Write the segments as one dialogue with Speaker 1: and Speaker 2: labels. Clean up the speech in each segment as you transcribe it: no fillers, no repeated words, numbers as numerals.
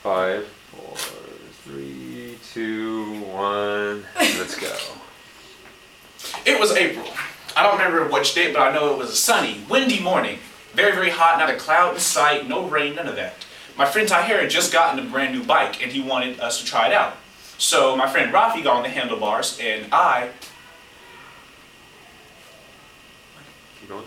Speaker 1: 5, 4, 3, 2, 1. Let's go.
Speaker 2: It was April. I don't remember which day, but I know it was a sunny, windy morning. Very, very hot, not a cloud in sight, no rain, none of that. My friend Tahir had just gotten a brand new bike and he wanted us to try it out. So my friend Rafi got on the handlebars and
Speaker 1: Keep going.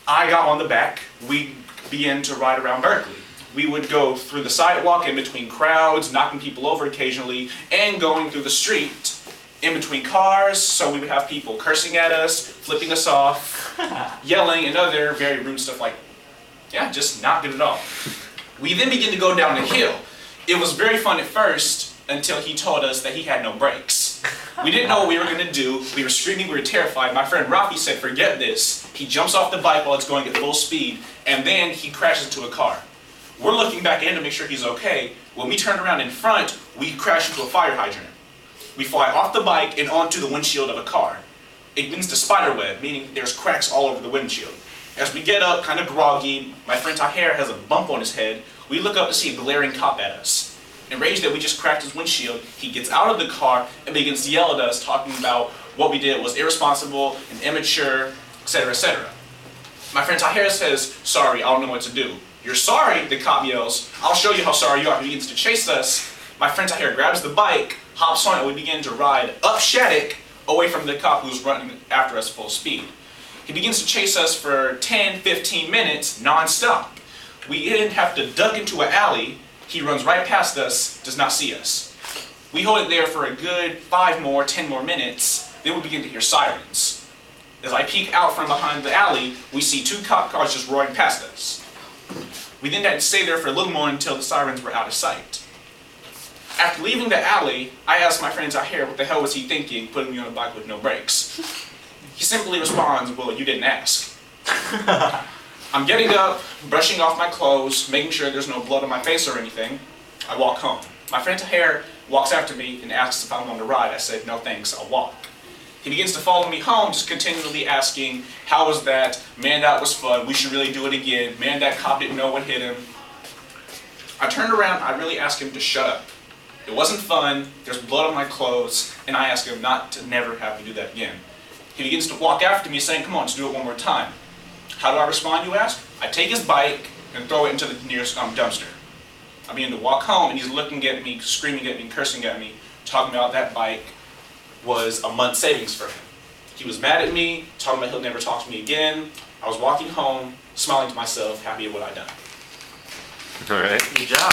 Speaker 2: I got on the back. We began to ride around Berkeley. We would go through the sidewalk in between crowds, knocking people over occasionally, and going through the street in between cars, so we would have people cursing at us, flipping us off, yelling, and other very rude stuff like, yeah, just not good at all. We then began to go down the hill. It was very fun at first until he told us that he had no brakes. We didn't know what we were going to do. We were screaming, we were terrified. My friend Rafi said, forget this. He jumps off the bike while it's going at full speed, and then he crashes into a car. We're looking back in to make sure he's okay. When we turn around in front, we crash into a fire hydrant. We fly off the bike and onto the windshield of a car. It begins to spiderweb, meaning there's cracks all over the windshield. As we get up, kind of groggy, my friend Tahir has a bump on his head. We look up to see a glaring cop at us. Enraged that we just cracked his windshield, he gets out of the car and begins to yell at us, talking about what we did was irresponsible and immature, etc., etc. My friend Tahir says, sorry, I don't know what to do. You're sorry, the cop yells. I'll show you how sorry you are. He begins to chase us. My friend Tahir grabs the bike, hops on it, and we begin to ride up Shattuck away from the cop who's running after us full speed. He begins to chase us for 10, 15 minutes non-stop. We then have to duck into an alley. He runs right past us, does not see us. We hold it there for a good 5 more, 10 more minutes, then we begin to hear sirens. As I peek out from behind the alley, we see 2 cop cars just roaring past us. We then had to stay there for a little more until the sirens were out of sight. After leaving the alley, I asked my friend Tahir what the hell was he thinking putting me on a bike with no brakes. He simply responds, well, you didn't ask. I'm getting up, brushing off my clothes, making sure there's no blood on my face or anything. I walk home. My friend Tahir walks after me and asks if I'm going to ride. I said, no thanks, I'll walk. He begins to follow me home, just continually asking, how was that? Man, that was fun. We should really do it again. Man, that cop didn't know what hit him. I turned around, I really asked him to shut up. It wasn't fun, there's blood on my clothes, and I asked him not to never have me do that again. He begins to walk after me saying, come on, let's do it one more time. How do I respond, you ask? I take his bike and throw it into the nearest dumpster. I begin to walk home and he's looking at me, screaming at me, cursing at me, talking about that bike was a month's savings for him. He was mad at me, talking about he'll never talk to me again. I was walking home, smiling to myself, happy at what I'd done.
Speaker 1: All right.
Speaker 3: Good job.